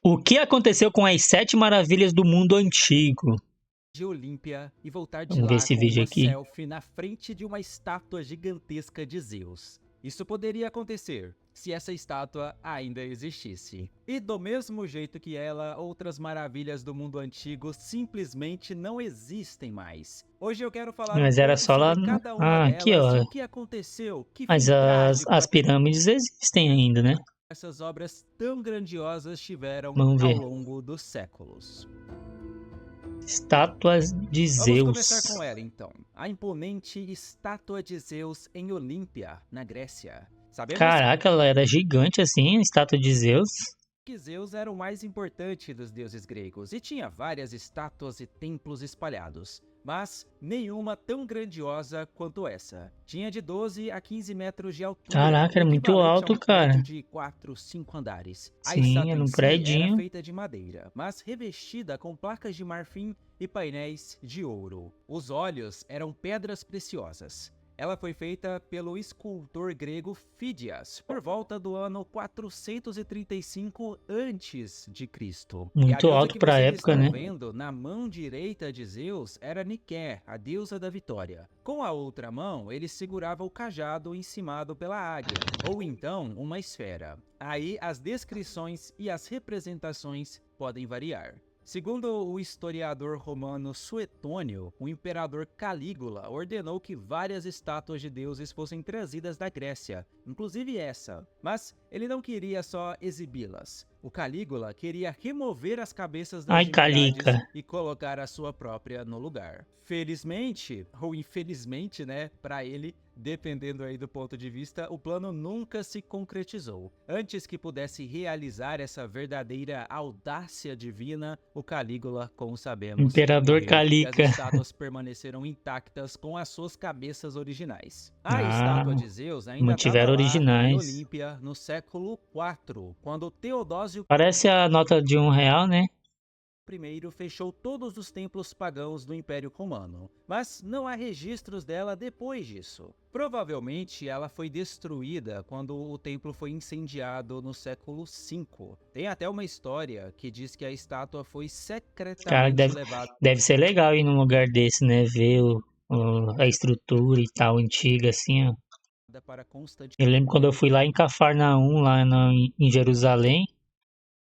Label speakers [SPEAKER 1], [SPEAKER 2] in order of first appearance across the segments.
[SPEAKER 1] O que aconteceu com as sete maravilhas do mundo antigo?
[SPEAKER 2] De Olímpia e voltar de
[SPEAKER 1] Vamos ver
[SPEAKER 2] lá
[SPEAKER 1] esse
[SPEAKER 2] com
[SPEAKER 1] vídeo
[SPEAKER 2] uma
[SPEAKER 1] aqui.
[SPEAKER 2] selfie na frente de uma estátua gigantesca de Zeus. Isso poderia acontecer se essa estátua ainda existisse. E do mesmo jeito que ela, outras maravilhas do mundo antigo simplesmente não existem mais. Hoje eu quero falar um
[SPEAKER 1] Mas era
[SPEAKER 2] pouco
[SPEAKER 1] só lá.
[SPEAKER 2] sobre cada uma
[SPEAKER 1] Ah, aqui,
[SPEAKER 2] delas e
[SPEAKER 1] ó.
[SPEAKER 2] o que aconteceu, que
[SPEAKER 1] Mas
[SPEAKER 2] fim trágico
[SPEAKER 1] as pirâmides existem ainda, né?
[SPEAKER 2] essas obras tão grandiosas tiveram
[SPEAKER 1] Vamos
[SPEAKER 2] ao
[SPEAKER 1] ver.
[SPEAKER 2] longo dos séculos.
[SPEAKER 1] Estátuas de
[SPEAKER 2] Vamos começar
[SPEAKER 1] Zeus.
[SPEAKER 2] com ela então. A imponente estátua de Zeus em Olímpia, na Grécia. Sabemos
[SPEAKER 1] Caraca, ela era gigante assim, a estátua de Zeus.
[SPEAKER 2] que Zeus era o mais importante dos deuses gregos e tinha várias estátuas e templos espalhados, mas nenhuma tão grandiosa quanto essa. Tinha de 12 a 15 metros de altura,
[SPEAKER 1] Caraca,
[SPEAKER 2] o
[SPEAKER 1] era muito
[SPEAKER 2] equivalente a
[SPEAKER 1] alto,
[SPEAKER 2] um prédio
[SPEAKER 1] cara.
[SPEAKER 2] de 4, 5 andares. A
[SPEAKER 1] Sim,
[SPEAKER 2] estátua
[SPEAKER 1] era
[SPEAKER 2] em
[SPEAKER 1] um
[SPEAKER 2] si era
[SPEAKER 1] predinho.
[SPEAKER 2] feita de madeira, mas revestida com placas de marfim e painéis de ouro. Os olhos eram pedras preciosas. Ela foi feita pelo escultor grego Fídias por volta do ano 435 a.C. E a
[SPEAKER 1] Muito
[SPEAKER 2] deusa
[SPEAKER 1] alto
[SPEAKER 2] que
[SPEAKER 1] pra
[SPEAKER 2] vocês
[SPEAKER 1] época,
[SPEAKER 2] estão
[SPEAKER 1] né?
[SPEAKER 2] vendo na mão direita de Zeus era Nike, a deusa da vitória. Com a outra mão, ele segurava o cajado encimado pela águia, ou então uma esfera. Aí as descrições e as representações podem variar. Segundo o historiador romano Suetônio, o imperador Calígula ordenou que várias estátuas de deuses fossem trazidas da Grécia, inclusive essa, mas ele não queria só exibi-las. O Calígula queria remover as cabeças das
[SPEAKER 1] Ai, Calica.
[SPEAKER 2] divindades e colocar a sua própria no lugar. Felizmente, ou infelizmente, né, para ele, dependendo aí do ponto de vista, o plano nunca se concretizou. Antes que pudesse realizar essa verdadeira audácia divina, o Calígula, como sabemos,
[SPEAKER 1] Imperador
[SPEAKER 2] morreu e as
[SPEAKER 1] Calica.
[SPEAKER 2] estátuas permaneceram intactas com as suas cabeças originais. A estátua
[SPEAKER 1] Ah,
[SPEAKER 2] de Zeus ainda estava
[SPEAKER 1] mantiveram
[SPEAKER 2] lá em
[SPEAKER 1] originais.
[SPEAKER 2] Olímpia no século IV, quando Teodósio
[SPEAKER 1] Parece a nota de R$ 1, né?
[SPEAKER 2] I fechou todos os templos pagãos do Império Romano, mas não há registros dela depois disso. Provavelmente ela foi destruída quando o templo foi incendiado no século V. Tem até uma história que diz que a estátua foi
[SPEAKER 1] Cara,
[SPEAKER 2] secretamente levada
[SPEAKER 1] deve ser legal ir num lugar desse, né? Ver a estrutura e tal, antiga, assim, ó.
[SPEAKER 2] para Constantinopla.
[SPEAKER 1] Eu lembro quando eu fui lá em Cafarnaum, lá em Jerusalém,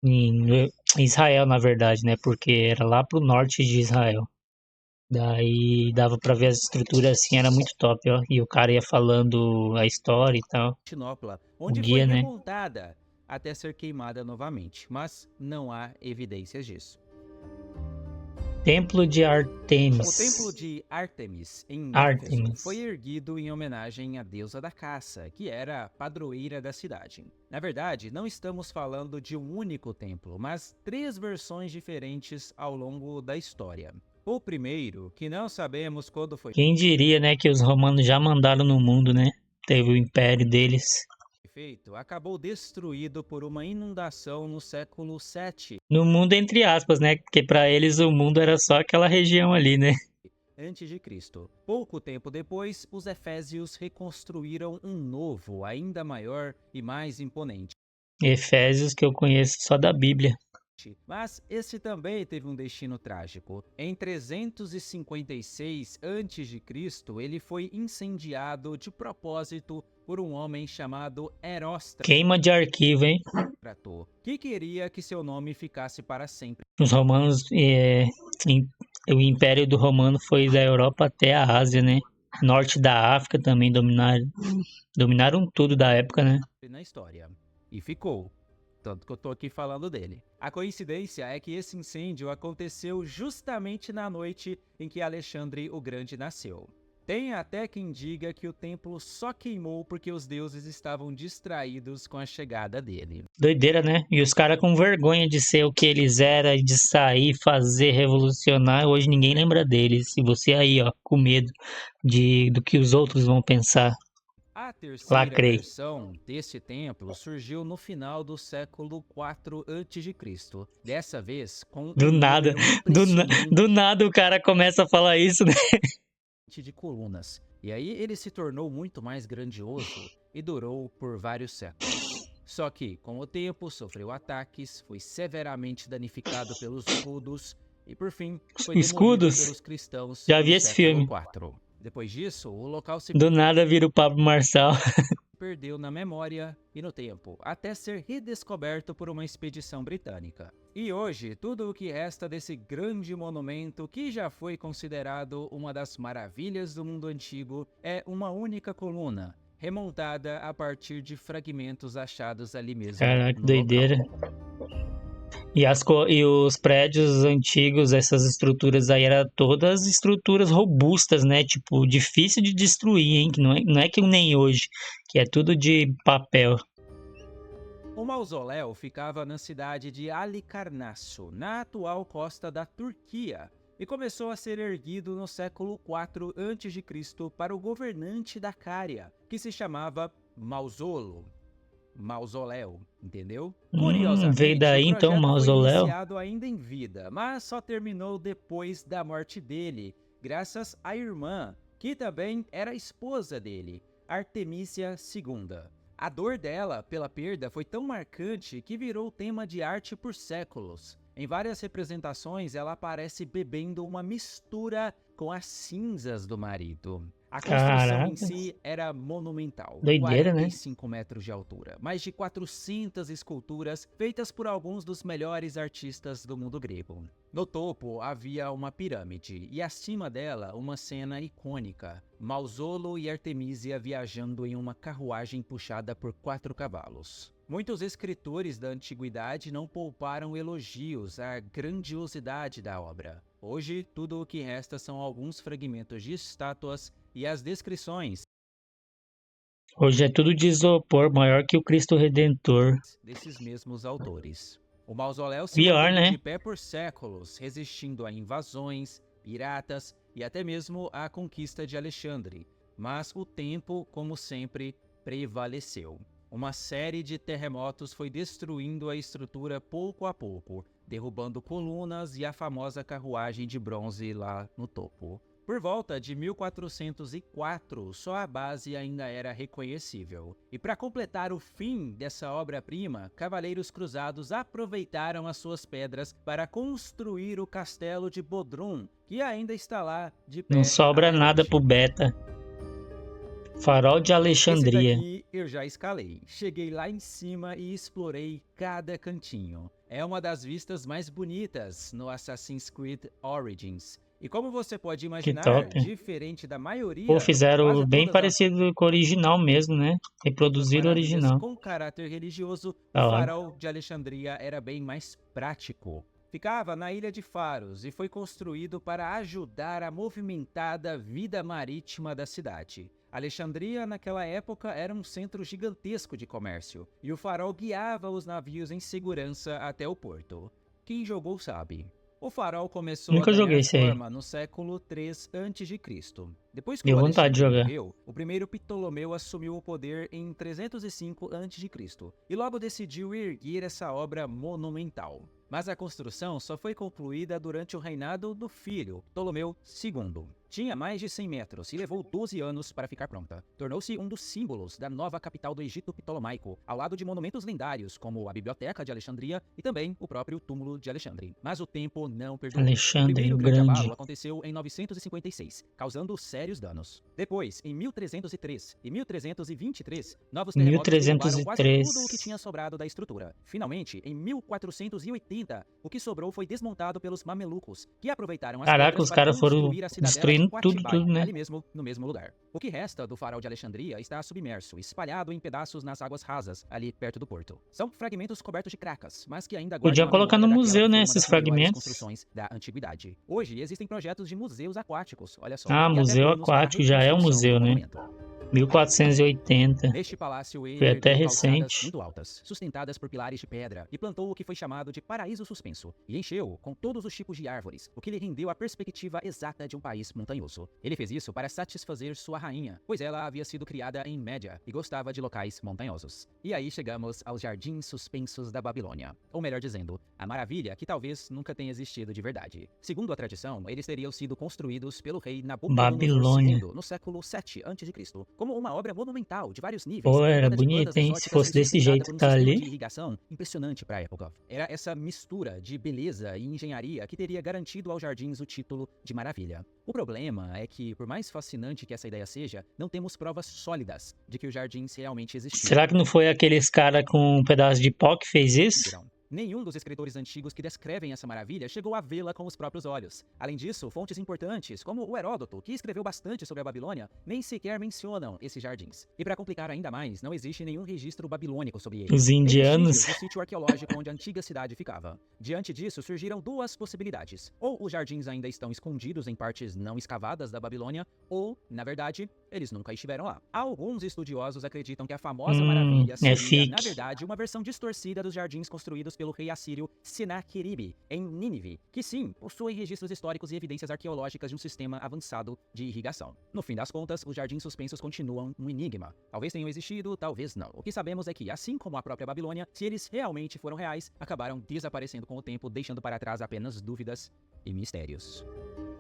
[SPEAKER 1] em Israel, na verdade, né? Porque era lá pro norte de Israel. Daí dava pra ver as estruturas assim, era muito top, ó. E o cara ia falando a história e tal. O
[SPEAKER 2] Onde foi
[SPEAKER 1] guia, né?
[SPEAKER 2] remontada até ser queimada novamente, mas não há evidências disso.
[SPEAKER 1] Templo de
[SPEAKER 2] O templo
[SPEAKER 1] Artemis.
[SPEAKER 2] de Ártemis, em Éfeso, foi
[SPEAKER 1] Artemis.
[SPEAKER 2] erguido em homenagem à deusa da caça, que era a padroeira da cidade. Na verdade, não estamos falando de um único templo, mas três versões diferentes ao longo da história. O primeiro, que não sabemos quando foi
[SPEAKER 1] Quem diria, né, que os romanos já mandaram no mundo, né? Teve o império deles.
[SPEAKER 2] feito, acabou destruído por uma inundação no século VII
[SPEAKER 1] No mundo, entre aspas, né? Porque pra eles o mundo era só aquela região ali, né?
[SPEAKER 2] a.C. Pouco tempo depois, os efésios reconstruíram um novo, ainda maior e mais imponente.
[SPEAKER 1] Efésios que eu conheço só da Bíblia.
[SPEAKER 2] Mas esse também teve um destino trágico. Em 356 a.C., ele foi incendiado de propósito por um homem chamado Heróstrato,
[SPEAKER 1] Queima de arquivo, hein?
[SPEAKER 2] que queria que seu nome ficasse para sempre.
[SPEAKER 1] Os romanos, o império do romano foi da Europa até a Ásia, né? Norte da África também dominaram tudo da época, né?
[SPEAKER 2] Na história. E ficou. Tanto que eu tô aqui falando dele. A coincidência é que esse incêndio aconteceu justamente na noite em que Alexandre o Grande nasceu. Tem até quem diga que o templo só queimou porque os deuses estavam distraídos com a chegada dele.
[SPEAKER 1] Doideira, né? E os caras com vergonha de ser o que eles eram, de sair, fazer, revolucionar. Hoje ninguém lembra deles. E você aí, ó, com medo do que os outros vão pensar.
[SPEAKER 2] A terceira
[SPEAKER 1] Lacrei.
[SPEAKER 2] versão desse templo surgiu no final do século IV a.C. Dessa vez com
[SPEAKER 1] Do
[SPEAKER 2] um
[SPEAKER 1] nada,
[SPEAKER 2] número impressionante
[SPEAKER 1] do nada o cara começa a falar isso, né?
[SPEAKER 2] de colunas. E aí ele se tornou muito mais grandioso e durou por vários séculos. Só que, com o tempo, sofreu ataques, foi severamente danificado pelos godos e, por fim, foi demolido
[SPEAKER 1] Escudos?
[SPEAKER 2] pelos cristãos
[SPEAKER 1] Já
[SPEAKER 2] no
[SPEAKER 1] vi esse
[SPEAKER 2] século
[SPEAKER 1] filme.
[SPEAKER 2] IV. Depois disso, o local se
[SPEAKER 1] Do nada vira o Pablo Marçal.
[SPEAKER 2] perdeu na memória e no tempo, até ser redescoberto por uma expedição britânica. E hoje, tudo o que resta desse grande monumento, que já foi considerado uma das maravilhas do mundo antigo, é uma única coluna, remontada a partir de fragmentos achados ali mesmo
[SPEAKER 1] Caraca,
[SPEAKER 2] no
[SPEAKER 1] doideira.
[SPEAKER 2] local.
[SPEAKER 1] E os prédios antigos, essas estruturas aí, eram todas estruturas robustas, né? Tipo, difícil de destruir, hein? Que não é que nem hoje, que é tudo de papel.
[SPEAKER 2] O mausoléu ficava na cidade de Halicarnasso, na atual costa da Turquia, e começou a ser erguido no século IV a.C. para o governante da Cária, que se chamava Mausoléu, entendeu?
[SPEAKER 1] Veio
[SPEAKER 2] Curiosamente, o
[SPEAKER 1] daí então o
[SPEAKER 2] projeto foi
[SPEAKER 1] mausoléu.
[SPEAKER 2] iniciado ainda em vida, mas só terminou depois da morte dele, graças à irmã, que também era esposa dele, Artemísia II. A dor dela pela perda foi tão marcante que virou tema de arte por séculos. Em várias representações, ela aparece bebendo uma mistura com as cinzas do marido. A construção em
[SPEAKER 1] Caraca,
[SPEAKER 2] si era monumental,
[SPEAKER 1] doideira, né?
[SPEAKER 2] 45 metros de altura, mais de 400 esculturas feitas por alguns dos melhores artistas do mundo grego. No topo havia uma pirâmide e acima dela uma cena icônica, Mausolo e Artemísia viajando em uma carruagem puxada por 4 cavalos. Muitos escritores da antiguidade não pouparam elogios à grandiosidade da obra. Hoje, tudo o que resta são alguns fragmentos de estátuas e as descrições
[SPEAKER 1] Hoje é tudo de isopor, maior que o Cristo Redentor.
[SPEAKER 2] desses mesmos autores. O mausoléu se
[SPEAKER 1] Pior,
[SPEAKER 2] manteve
[SPEAKER 1] né?
[SPEAKER 2] de pé por séculos, resistindo a invasões, piratas e até mesmo à conquista de Alexandre. Mas o tempo, como sempre, prevaleceu. Uma série de terremotos foi destruindo a estrutura pouco a pouco, derrubando colunas e a famosa carruagem de bronze lá no topo. Por volta de 1404, só a base ainda era reconhecível. E para completar o fim dessa obra-prima, cavaleiros cruzados aproveitaram as suas pedras para construir o castelo de Bodrum, que ainda está lá de
[SPEAKER 1] Não
[SPEAKER 2] pé
[SPEAKER 1] sobra
[SPEAKER 2] até
[SPEAKER 1] nada
[SPEAKER 2] hoje.
[SPEAKER 1] pro Beta. Farol de
[SPEAKER 2] Esse
[SPEAKER 1] Alexandria.
[SPEAKER 2] daqui eu já escalei. Cheguei lá em cima e explorei cada cantinho. É uma das vistas mais bonitas no Assassin's Creed Origins. E como você pode
[SPEAKER 1] Que
[SPEAKER 2] imaginar,
[SPEAKER 1] top.
[SPEAKER 2] diferente da maioria,
[SPEAKER 1] Pô,
[SPEAKER 2] quase
[SPEAKER 1] fizeram bem
[SPEAKER 2] todas as
[SPEAKER 1] parecido com o original mesmo, né?
[SPEAKER 2] outras
[SPEAKER 1] Reproduziram o
[SPEAKER 2] maravilhas
[SPEAKER 1] original.
[SPEAKER 2] com caráter religioso, o
[SPEAKER 1] Da hora.
[SPEAKER 2] farol de Alexandria era bem mais prático. Ficava na ilha de Faros e foi construído para ajudar a movimentada vida marítima da cidade. Alexandria, naquela época, era um centro gigantesco de comércio, e o farol guiava os navios em segurança até o porto. Quem jogou sabe. O farol começou a
[SPEAKER 1] Nunca joguei
[SPEAKER 2] ganhar
[SPEAKER 1] esse aí.
[SPEAKER 2] forma no século III a.C. Depois que
[SPEAKER 1] Deu
[SPEAKER 2] o
[SPEAKER 1] vontade de
[SPEAKER 2] Alexandre
[SPEAKER 1] jogar.
[SPEAKER 2] morreu, o primeiro Ptolomeu assumiu o poder em 305 a.C. e logo decidiu erguer essa obra monumental. Mas a construção só foi concluída durante o reinado do filho, Ptolomeu II. Tinha mais de 100 metros e levou 12 anos para ficar pronta. Tornou-se um dos símbolos da nova capital do Egito Ptolomaico, ao lado de monumentos lendários como a Biblioteca de Alexandria e também o próprio Túmulo de Alexandre. Mas o tempo não perdoou. O
[SPEAKER 1] Alexandre
[SPEAKER 2] primeiro
[SPEAKER 1] o
[SPEAKER 2] grande
[SPEAKER 1] Grande.
[SPEAKER 2] abalo aconteceu em 956, causando sérios danos. Depois, em 1303 e 1323, novos terremotos derrubaram quase
[SPEAKER 1] 1303.
[SPEAKER 2] tudo o que tinha sobrado da estrutura. Finalmente, em 1480, o que sobrou foi desmontado pelos mamelucos, que aproveitaram as
[SPEAKER 1] Caraca,
[SPEAKER 2] pedras
[SPEAKER 1] os
[SPEAKER 2] para
[SPEAKER 1] caras foram
[SPEAKER 2] construir a cidadela de
[SPEAKER 1] destruindo tudo,
[SPEAKER 2] Quatibai,
[SPEAKER 1] né?
[SPEAKER 2] ali mesmo, no mesmo lugar. O que resta do farol de Alexandria está submerso, espalhado em pedaços nas águas rasas, ali perto do porto. São fragmentos cobertos de cracas, mas que ainda guardam
[SPEAKER 1] Podiam
[SPEAKER 2] a
[SPEAKER 1] colocar
[SPEAKER 2] memória
[SPEAKER 1] no
[SPEAKER 2] daquela
[SPEAKER 1] museu,
[SPEAKER 2] que
[SPEAKER 1] né?
[SPEAKER 2] foi uma
[SPEAKER 1] Esses
[SPEAKER 2] das maiores
[SPEAKER 1] fragmentos.
[SPEAKER 2] construções da antiguidade. Hoje existem projetos de museus aquáticos, olha só,
[SPEAKER 1] Ah,
[SPEAKER 2] e até
[SPEAKER 1] museu
[SPEAKER 2] planos para a
[SPEAKER 1] aquático já é um
[SPEAKER 2] reconstrução do
[SPEAKER 1] museu, né?
[SPEAKER 2] monumento.
[SPEAKER 1] 1480.
[SPEAKER 2] Neste palácio ele
[SPEAKER 1] Foi até
[SPEAKER 2] ergueu calçadas
[SPEAKER 1] recente.
[SPEAKER 2] muito altas, sustentadas por pilares de pedra, e plantou o que foi chamado de paraíso suspenso, e encheu com todos os tipos de árvores, o que lhe rendeu a perspectiva exata de um país montanhoso. Ele fez isso para satisfazer sua rainha, pois ela havia sido criada em Média e gostava de locais montanhosos. E aí chegamos aos jardins suspensos da Babilônia, ou melhor dizendo, a maravilha que talvez nunca tenha existido de verdade. Segundo a tradição, eles teriam sido construídos pelo rei Nabucodonosor
[SPEAKER 1] Babilônia.
[SPEAKER 2] II no século VII a.C., como uma obra monumental de vários níveis,
[SPEAKER 1] Pô, era
[SPEAKER 2] feita de
[SPEAKER 1] bonito,
[SPEAKER 2] plantas
[SPEAKER 1] hein? Se
[SPEAKER 2] exóticas e
[SPEAKER 1] fosse desse
[SPEAKER 2] sustentada
[SPEAKER 1] jeito
[SPEAKER 2] por
[SPEAKER 1] que
[SPEAKER 2] um
[SPEAKER 1] tá
[SPEAKER 2] sistema
[SPEAKER 1] ali.
[SPEAKER 2] de irrigação impressionante para a época. Era essa mistura de beleza e engenharia que teria garantido aos jardins o título de maravilha. O problema é que, por mais fascinante que essa ideia seja, não temos provas sólidas de que os jardins realmente existiram.
[SPEAKER 1] Será que não foi aqueles cara com um pedaço de pau que fez isso?
[SPEAKER 2] Nenhum dos escritores antigos que descrevem essa maravilha chegou a vê-la com os próprios olhos. Além disso, fontes importantes, como o Heródoto, que escreveu bastante sobre a Babilônia, nem sequer mencionam esses jardins. E para complicar ainda mais, não existe nenhum registro babilônico sobre eles.
[SPEAKER 1] Os
[SPEAKER 2] Nem
[SPEAKER 1] indianos.
[SPEAKER 2] vestígios do sítio arqueológico onde a antiga cidade ficava. Diante disso, surgiram duas possibilidades. Ou os jardins ainda estão escondidos em partes não escavadas da Babilônia, ou, na verdade, eles nunca estiveram lá. Alguns estudiosos acreditam que a famosa maravilha
[SPEAKER 1] É
[SPEAKER 2] seria,
[SPEAKER 1] fique.
[SPEAKER 2] na verdade, uma versão distorcida dos jardins construídos pelo rei assírio Senaqueribe, em Nínive, que sim, possui registros históricos e evidências arqueológicas de um sistema avançado de irrigação. No fim das contas, os jardins suspensos continuam um enigma. Talvez tenham existido, talvez não. O que sabemos é que, assim como a própria Babilônia, se eles realmente foram reais, acabaram desaparecendo com o tempo, deixando para trás apenas dúvidas e mistérios.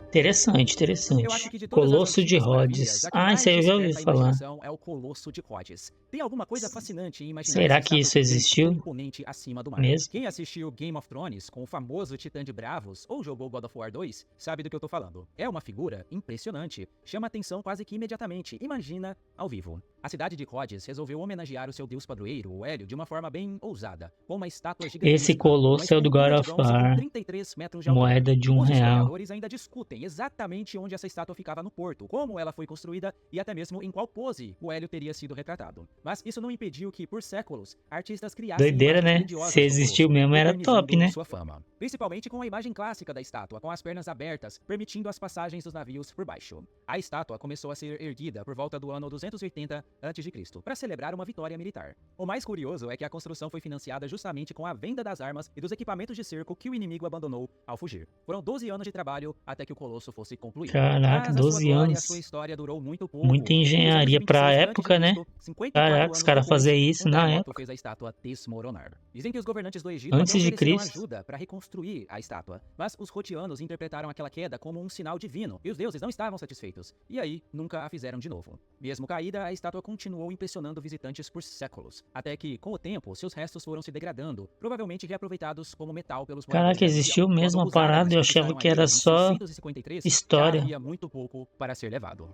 [SPEAKER 1] Interessante,
[SPEAKER 2] Eu
[SPEAKER 1] interessante.
[SPEAKER 2] acho que de todas as
[SPEAKER 1] Colosso de
[SPEAKER 2] antigas maravilhas,
[SPEAKER 1] Rhodes.
[SPEAKER 2] a que
[SPEAKER 1] Ah,
[SPEAKER 2] mais
[SPEAKER 1] isso aí eu já ouvi
[SPEAKER 2] desperta a
[SPEAKER 1] falar.
[SPEAKER 2] imaginação é o Colosso de Rhodes. Tem alguma coisa fascinante em imaginar
[SPEAKER 1] Será
[SPEAKER 2] essa
[SPEAKER 1] que
[SPEAKER 2] estátua
[SPEAKER 1] isso
[SPEAKER 2] gigante tão
[SPEAKER 1] existiu
[SPEAKER 2] imponente acima do mar.
[SPEAKER 1] mesmo?
[SPEAKER 2] Quem assistiu Game of Thrones com o famoso Titã de Bravos ou jogou God of War 2 sabe do que eu tô falando. É uma figura impressionante, chama atenção quase que imediatamente. Imagina ao vivo. A cidade de Rhodes resolveu homenagear o seu deus padroeiro, o Hélio, de uma forma bem ousada, com uma estátua gigantesca.
[SPEAKER 1] Esse Colosso é o do God of War.
[SPEAKER 2] 33 metros de altura.
[SPEAKER 1] Moeda de
[SPEAKER 2] Os
[SPEAKER 1] R$1.
[SPEAKER 2] historiadores ainda discutem exatamente onde essa estátua ficava no porto, como ela foi construída e até mesmo em qual pose o Hélio teria sido retratado. Mas isso não impediu que, por séculos, artistas criassem
[SPEAKER 1] Doideira,
[SPEAKER 2] imagens
[SPEAKER 1] né?
[SPEAKER 2] grandiosas
[SPEAKER 1] Se
[SPEAKER 2] do
[SPEAKER 1] existiu
[SPEAKER 2] Colosso,
[SPEAKER 1] mesmo, era
[SPEAKER 2] eternizando
[SPEAKER 1] top, né?
[SPEAKER 2] sua fama. Principalmente com a imagem clássica da estátua, com as pernas abertas, permitindo as passagens dos navios por baixo. A estátua começou a ser erguida por volta do ano 280 a.C., para celebrar uma vitória militar. O mais curioso é que a construção foi financiada justamente com a venda das armas e dos equipamentos de cerco que o inimigo abandonou ao fugir. Foram 12 anos de trabalho até que o Colosso fosse concluído.
[SPEAKER 1] Caraca,
[SPEAKER 2] Mas a sua
[SPEAKER 1] 12
[SPEAKER 2] glória e a
[SPEAKER 1] anos.
[SPEAKER 2] sua história durou muito pouco.
[SPEAKER 1] Muita
[SPEAKER 2] Nos anos de
[SPEAKER 1] engenharia pra
[SPEAKER 2] 26
[SPEAKER 1] época, né?
[SPEAKER 2] a.C., 54
[SPEAKER 1] Caraca, os
[SPEAKER 2] anos
[SPEAKER 1] caras
[SPEAKER 2] depois,
[SPEAKER 1] fazer isso
[SPEAKER 2] um
[SPEAKER 1] na
[SPEAKER 2] terremoto
[SPEAKER 1] época.
[SPEAKER 2] fez a estátua desmoronar. Dizem que os governantes do Egito
[SPEAKER 1] Antes
[SPEAKER 2] até
[SPEAKER 1] de
[SPEAKER 2] ofereceram
[SPEAKER 1] Cristo.
[SPEAKER 2] ajuda para reconstruir a estátua, mas os rotianos interpretaram aquela queda como um sinal divino, e os deuses não estavam satisfeitos, e aí nunca a fizeram de novo. Mesmo caída, a estátua continuou impressionando visitantes por séculos, até que, com o tempo, seus restos foram se degradando, provavelmente reaproveitados como metal pelos moradores
[SPEAKER 1] Caraca,
[SPEAKER 2] da região.
[SPEAKER 1] existiu mesmo a
[SPEAKER 2] Quando os árabes
[SPEAKER 1] parada, eu achava
[SPEAKER 2] conquistaram a
[SPEAKER 1] que era
[SPEAKER 2] ilha em
[SPEAKER 1] só
[SPEAKER 2] 653, já
[SPEAKER 1] história.
[SPEAKER 2] havia muito pouco para ser levado.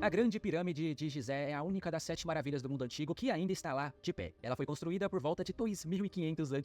[SPEAKER 2] A Grande Pirâmide de Gizé é a única das 7 maravilhas do mundo antigo que ainda está lá, de pé. Ela foi construída por volta de 2500 a.C.,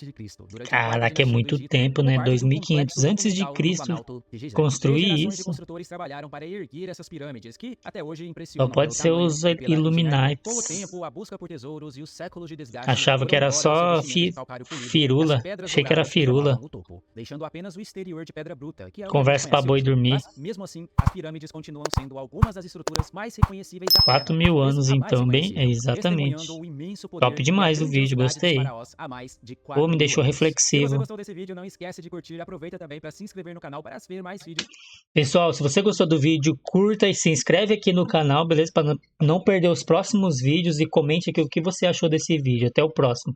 [SPEAKER 2] durante a quarta
[SPEAKER 1] Caraca, é
[SPEAKER 2] dinastia do
[SPEAKER 1] muito
[SPEAKER 2] Egito,
[SPEAKER 1] tempo,
[SPEAKER 2] como
[SPEAKER 1] né?
[SPEAKER 2] parte de um
[SPEAKER 1] 2500
[SPEAKER 2] complexo
[SPEAKER 1] antes de
[SPEAKER 2] monumental no
[SPEAKER 1] Cristo
[SPEAKER 2] Planalto de Gizé. 3
[SPEAKER 1] construir
[SPEAKER 2] gerações de
[SPEAKER 1] isso.
[SPEAKER 2] construtores trabalharam para erguer essas pirâmides, que até hoje
[SPEAKER 1] Só
[SPEAKER 2] impressionam
[SPEAKER 1] pode
[SPEAKER 2] pelo
[SPEAKER 1] ser
[SPEAKER 2] tamanho
[SPEAKER 1] os
[SPEAKER 2] e pela engenharia. Com o
[SPEAKER 1] Illuminates.
[SPEAKER 2] tempo, a busca por tesouros e os séculos de desgaste
[SPEAKER 1] Achava que
[SPEAKER 2] foram
[SPEAKER 1] era
[SPEAKER 2] embora os
[SPEAKER 1] só
[SPEAKER 2] revestimentos de calcário polido e as
[SPEAKER 1] firula.
[SPEAKER 2] pedras
[SPEAKER 1] Achei que era
[SPEAKER 2] douradas que formavam
[SPEAKER 1] firula.
[SPEAKER 2] o topo, deixando apenas o exterior de pedra bruta, que é o que a gente
[SPEAKER 1] Conversa pra
[SPEAKER 2] conhece
[SPEAKER 1] boi
[SPEAKER 2] hoje.
[SPEAKER 1] dormir.
[SPEAKER 2] Mas, mesmo assim, as pirâmides continuam sendo algumas das estruturas mais reconhecíveis da
[SPEAKER 1] 4
[SPEAKER 2] Terra,
[SPEAKER 1] mil
[SPEAKER 2] talvez
[SPEAKER 1] anos
[SPEAKER 2] a mais
[SPEAKER 1] então, bem,
[SPEAKER 2] reconhecível,
[SPEAKER 1] exatamente.
[SPEAKER 2] testemunhando o imenso
[SPEAKER 1] Top
[SPEAKER 2] poder e a
[SPEAKER 1] demais o vídeo,
[SPEAKER 2] grandiosidade dos
[SPEAKER 1] gostei.
[SPEAKER 2] faraós há mais de
[SPEAKER 1] Pô,
[SPEAKER 2] 4
[SPEAKER 1] me
[SPEAKER 2] mil
[SPEAKER 1] deixou
[SPEAKER 2] anos. Se você
[SPEAKER 1] reflexivo.
[SPEAKER 2] gostou desse vídeo, não esquece de curtir, aproveita também para se inscrever no canal para ver mais vídeos.
[SPEAKER 1] Pessoal, se você gostou do vídeo, curta e se inscreve aqui no canal, beleza? Para não perder os próximos vídeos e comente aqui o que você achou desse vídeo. Até o próximo.